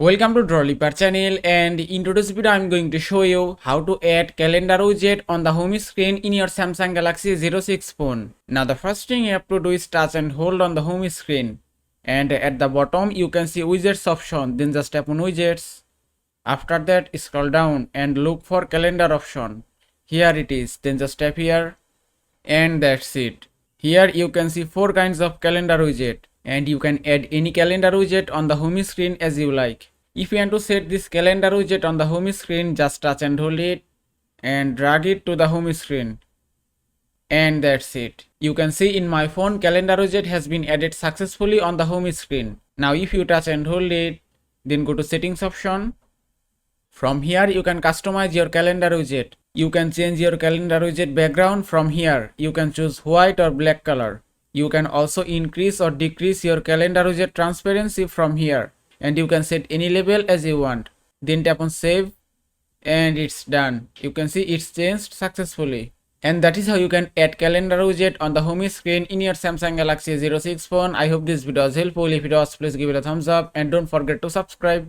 Welcome to Drawliper channel, and in today's video I'm going to show you how to add calendar widget on the home screen in your Samsung Galaxy A06 phone. Now the first thing you have to do is touch and hold on the home screen, and at the bottom you can see widgets option, then just tap on widgets. After that scroll down and look for calendar option. Here it is, then just tap here, and that's it. Here you can see 4 kinds of calendar widget, and you can add any calendar widget on the home screen as you like. If you want to set this calendar widget on the home screen, just touch and hold it and drag it to the home screen. And that's it. You can see in my phone calendar widget has been added successfully on the home screen. Now if you touch and hold it, then go to settings option. From here you can customize your calendar widget. You can change your calendar widget background from here. You can choose white or black color. You can also increase or decrease your calendar widget transparency from here. And you can set any level as you want. Then tap on save and it's done. You can see it's changed successfully. And that is how you can add calendar widget on the home screen in your Samsung Galaxy A06 phone. I hope this video was helpful. If it was, please give it a thumbs up and don't forget to subscribe.